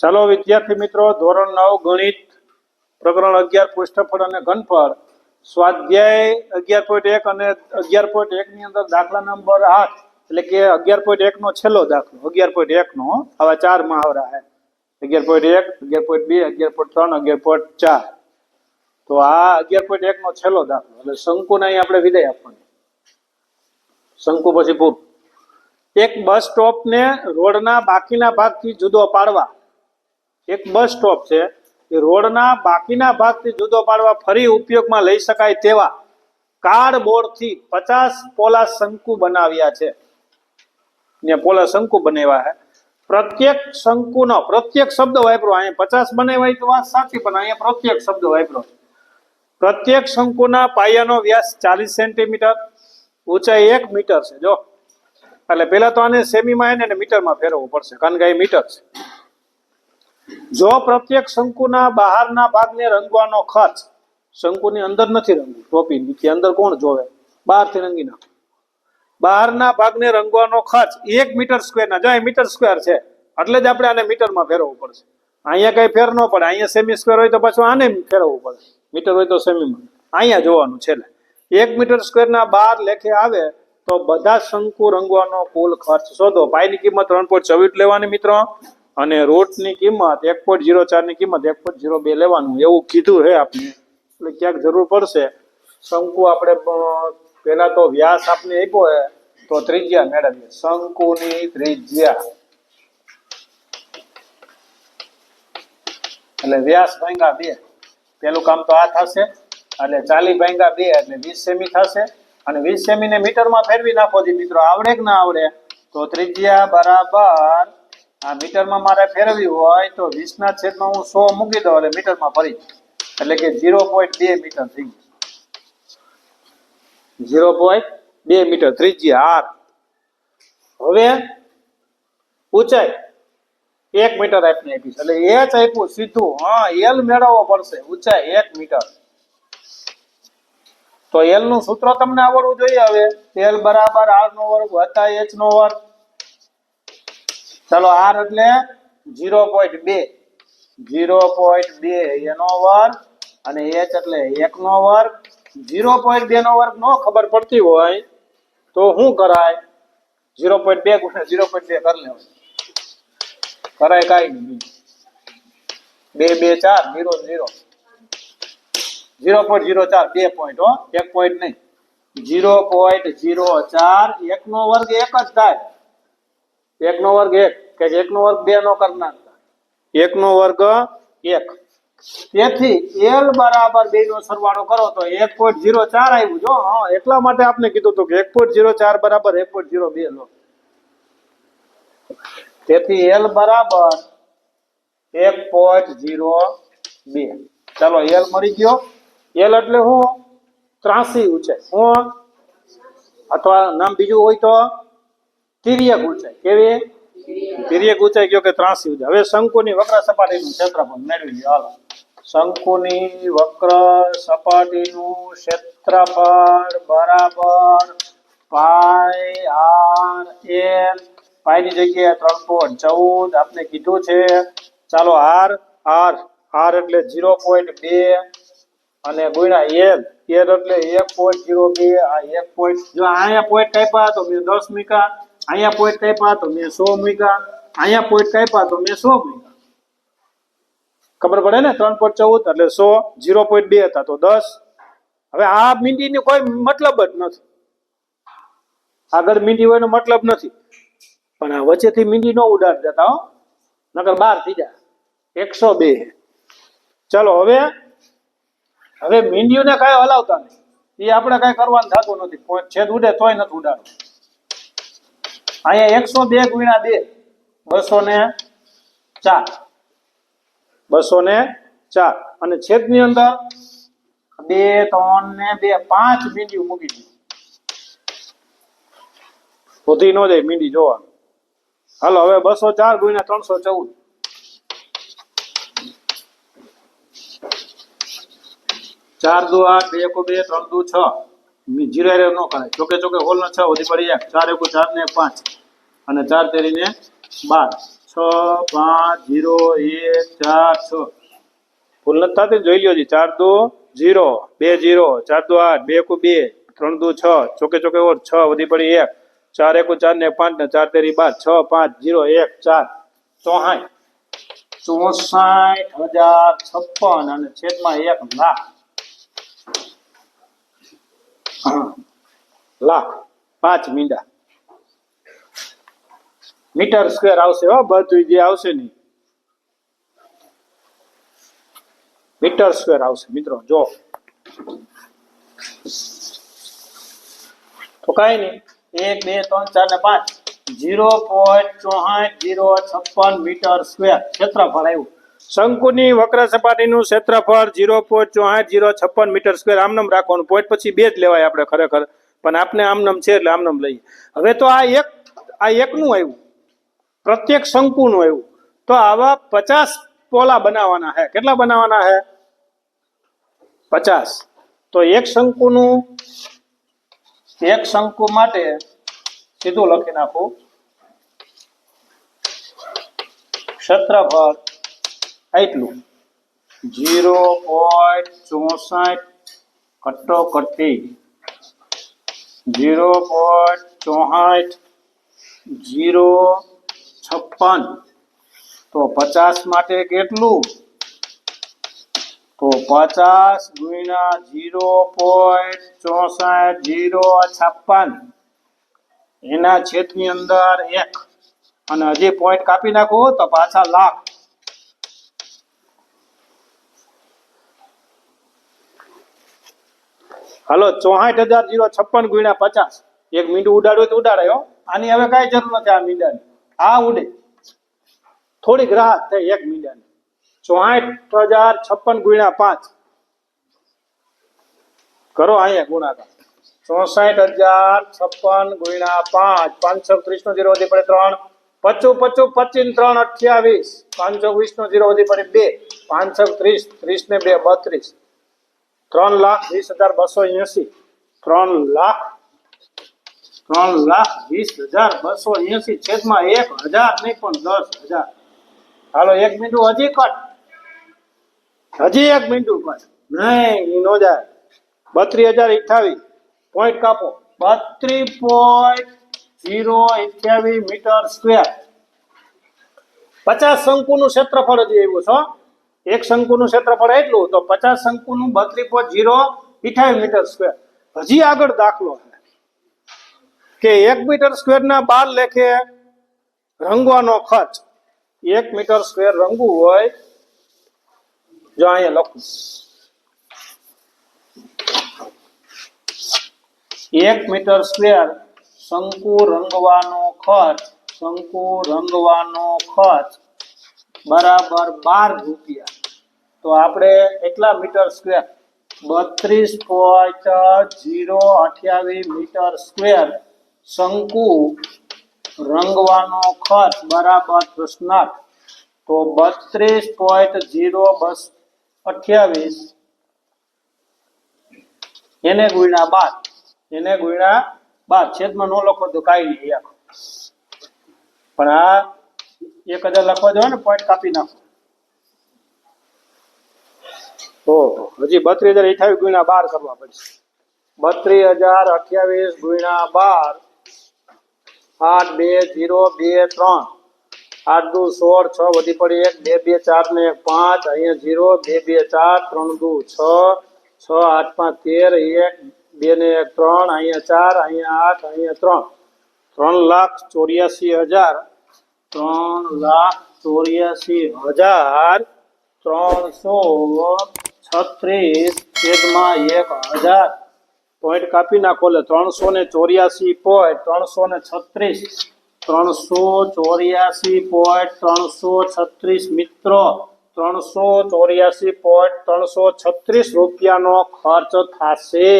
ચાલો વિદ્યાર્થી મિત્રો, ધોરણ 9 ગણિત પ્રકરણ 11 પૃષ્ઠફળ અને ઘનફળ સ્વાધ્યાય 11.1 અને 11.1 ની અંદર દાખલા નંબર 8 એટલે કે 11.1 નો છેલ્લો દાખલો 11.1 નો આવા ચાર મહાવરા છે 11.1 11.2 11.3 11.4 તો આ 11.1 નો છેલ્લો દાખલો એટલે શંકુને અહીં આપણે વિદાય આપવાની શંકુ પછી ભૂપ એક બસ સ્ટોપ ને રોડના બાકીના ભાગથી જુદો પાડવા એક બસ સ્ટોપ છે એ રોડના બાકીના ભાગથી જુદો પાડવા ફરી ઉપયોગમાં લઈ શકાય તેવા કાર્ડબોર્ડથી 50 પોલા શંકુ બનાવ્યા છે ને પોલા શંકુ બનાવ્યા છે પ્રત્યેક શંકુનો પ્રત્યેક શબ્દ વાપરો અહીંયા 50 બનાવ્યા તો વાત સાચી પણ અહીંયા પ્રત્યેક શબ્દ વાપરો પ્રત્યેક શંકુના પાયાનો વ્યાસ 40 સેન્ટીમીટર ઊંચાઈ 1 મીટર છે જો એટલે પેલા તો આને સેમીમાં એને મીટરમાં ફેરવવું પડશે કારણ કે એ મીટર છે જો પ્રત્યેક શંકુના બહારના ભાગને રંગવાનો ખર્ચ શંકુની અંદર નથી રંગવું ટોપી નીચે અંદર કોણ જોવે બહારથી રંગી નાખો બહારના ભાગને રંગવાનો ખર્ચ 1 મીટર સ્ક્વેરના જો મીટર સ્ક્વેર છે એટલે જ આપણે આને મીટરમાં ફેરવવું પડશે અહીંયા કઈ ફેર ન પડે અહીંયા સેમી સ્ક્વેર હોય તો પાછું આને ફેરવવું પડે મીટર હોય તો સેમીમાં અહીંયા જોવાનું છે 1 મીટર સ્ક્વેરના 12 લેખે આવે તો બધા શંકુ રંગવાનો કુલ ખર્ચ શોધો પાઈની કિંમત 3.24 લેવાની મિત્રો અને રૂટની કિંમત 1.04 ની કિંમત 1.02 લેવાનું એવું કીધું છે આપણે એટલે ક્યાંક જરૂર પડશે શંકુ આપણે પહેલા તો વ્યાસ આપને આપ્યો છે તો ત્રિજ્યા મેળવીએ શંકુની ત્રિજ્યા એટલે વ્યાસ ભાગ્યા 2 પેલું કામ તો આ થશે એટલે 40 ભાગ્યા 2 એટલે 20 સેમી થશે અને 20 સેમી ને મીટરમાં ફેરવી નાખો જી મિત્રો આવડે કે ના આવડે તો ત્રિજ્યા બરાબર આ મીટરમાં મારે ફેરવી હોય તો 20 ના છેદમાં હું 100 મૂકી દઉં એટલે મીટરમાં ફરી એટલે કે 0.2 મીટર થઈ ગયું 0.2 મીટર ત્રિજ્યા r હવે ઊંચાઈ 1 મીટર આપને આપી છે એટલે h આપ્યું સીધું હા l મેળવવો પડશે ઊંચાઈ 1 મીટર તો l નું સૂત્ર તમને આવડવું જોઈએ હવે l બરાબર r નો વર્ગ વત્તા h નો વર્ગ ચાલો r એટલે 0.2 એનો વર્ગ અને h એટલે 1 નો વર્ગ 0.2 નો વર્ગ નો ખબર પડતી હોય તો શું કરાય 0.2 ગુણ્યા 0.2 કરી લેવું કરાય કાઈ નહીં 2 2 4 0 0 0.04 2 પોઈન્ટ હો 1 પોઈન્ટ નહીં 0.04 1 નો વર્ગ 1 જ થાય 1 નો વર્ગ 1 કે 1 નો વર્ગ 2 નો કરનાર 1 નો વર્ગ 1 તેથી l બરાબર 2 નો સરવાળો કરો તો 1.04 આવ્યું જો હા એટલા માટે આપણે કીધું તો કે 1.04 બરાબર 1.02 લો તેથી l બરાબર 1.02 ચાલો l મળી ગયો l એટલે હું 83 ઊંચાઈ હું અથવા નામ બીજું હોય તો તિર્યક ઊંચાઈ કેવી તિર્યક ઊંચાઈ કયો કે 83 ઊંચાઈ હવે શંકુની વક્ર સપાટીનું ક્ષેત્રફળ મેળવી લો હાલો શંકુની વક્ર સપાટીનું ક્ષેત્રફળ બરાબર પાઈ r l પાઈની જગ્યાએ 3.14 આપને કીધું છે ચાલો r એટલે 0.2 અને ગુણ્યા l એટલે 1.02 આ 1 પોઈન્ટ જો અહીંયા પોઈન્ટ કાપ્યા તો મેં 10 મૂક્યા અહીંયા પોઈન્ટ કાપ્યા તો મેં 100 મૂક્યા અહીંયા પોઈન્ટ કાપ્યા તો મેં 100 મૂક્યા ખબર પડે ને 3.14 એટલે 100 0.2 હતા તો 10 હવે આ મીંડીનો કોઈ મતલબ જ નથી આગળ મીંડી હોય એનો મતલબ નથી પણ આ વચ્ચેથી મીંડી નો ઉડાડ દેતા હો નકર 12 થઈ જાય 102 ચલો હવે મીંડીઓને કાંઈ હલાવતા નહીં એ આપણે કાંઈ કરવાનું થતું નથી છેદ ઉડે તોય નથી ઉડાડો અહીંયા 102 ગુણ્યા 204 અને છેદની અંદર 2 3 ને 2 5 મીંડીઓ મૂકી દીધી શોધી ન જાય મીંડી જોવાનું હાલો હવે 204 ગુણ્યા 314 4 2 8 2 1 2 3 2 6 જીરો એરે નો કરાય ચોકે હોલ નો 6 વધી પડી 1 4 1 4 ને 5 અને 4 તેરી ને 12 6 5 0 1 4 6 ભૂલ નથી થતી જોઈ લ્યો જી 4 2 0 2 0 4 2 8 2 1 2 3 2 6 ચોકે ચોકે ઓર 6 વધી પડી 1 4 1 4 ને 5 ને 4 તેરી 12 6 5 0 1 4 64,056 અને છેદમાં 1 લાખ લાખ 5 મીંડા મીટર સ્ક્વેર આવશે હો બધું જે આવશે નહીં મીટર સ્ક્વેર આવશે મિત્રો જો તો કઈ નહીં 1 2 3 4 ને 5 0.64056 મીટર સ્ક્વેર ક્ષેત્રફળ આવ્યું શંકુની વક્ર સપાટીનું ક્ષેત્રફળ 0.64056 મીટર સ્ક્વેર આમનામ રાખવાનું પોઈન્ટ પછી 2 જ લેવાય આપણે ખરેખર પણ આપણે આમનામ છે એટલે આમનામ લઈએ હવે તો આ એકનું આવ્યું પ્રત્યેક શંકુનું આવ્યું તો આવા 50 પોલા બનાવવાના છે કેટલા બનાવવાના છે 50 તો એક શંકુ માટે સીધું લખી નાખું ક્ષેત્રફળ એટલું 0.64 કટોકટી 0.056 તો 50 માટે કેટલું તો 50 ગુણ્યા 0.64056 એના છેદની અંદર 1 અને હજી પોઈન્ટ કાપી નાખો તો પાછા લાખ હાલો 64,056 ગુણ્યા 50 એક મીંડું ઉડાડ્યું તો ઉડાડાય આની હવે કઈ જરૂર નથી આ મીંડાની આ ઉડે થોડીક રાહત થઈ એક મીંડાની 64,056 ગુણ્યા 5 કરો અહીંયા ગુણાકાર 64,056 ગુણ્યા 5 530 નો 0 વધી પડે 3 55 25 3 28 520 નો 0 વધી પડે 2 530 30 ને 2 32 3,20,280 3,20,280 છેદમાં 1,000 નહીં પણ 10,000 હાલો એક મીંડું હજી કટ હજી એક મીંડું કટ નહીં નો જાય 32,028 પોઈન્ટ કાપો 32.028 મીટર સ્ક્વેર 50 શંકુનું ક્ષેત્રફળ હજી આવ્યું છે એક શંકુનું ક્ષેત્રફળ એટલું તો 50 શંકુનું 32.028 મીટર સ્ક્વેર હજી આગળ દાખલો કે 1 મીટર સ્ક્વેર ના 12 લેખે રંગવાનો ખર્ચ 1 મીટર સ્ક્વેર રંગવું હોય જો અહીંયા લખું 1 મીટર સ્ક્વેર શંકુ રંગવાનો ખર્ચ બરાબર 12 રૂપિયા તો આપણે એટલા મીટર સ્ક્વેર 32.028 મીટર સ્ક્વેર શંકુ રંગવાનો ખર્ચ બરાબર પ્રશ્નાર્થ તો 32.028 એને ગુણ્યા 12 છેદમાં નો લખો તો કાઈ નહીં પણ આ 1000 લખવા જોઈએ ને પોઈન્ટ કાપી નાખો તો હજી 32,028 ગુણ્યા 12 કરવા પડશે 32,028 ગુણ્યા 12 8 2 0 2 3 8 2 16 6 વધી પડી 1 2 2 4 ને 5 અહીંયા 0 2 2 4 3 2 6 6 8 5 13 1 2 ને 1 3 અહીંયા 4 અહીંયા 8 અહીંયા 3 3,84,336 છેદમાં 1,000 પોઈન્ટ કાપી નાખો એટલે 384.336 મિત્રો 384.336 રૂપિયાનો ખર્ચ થશે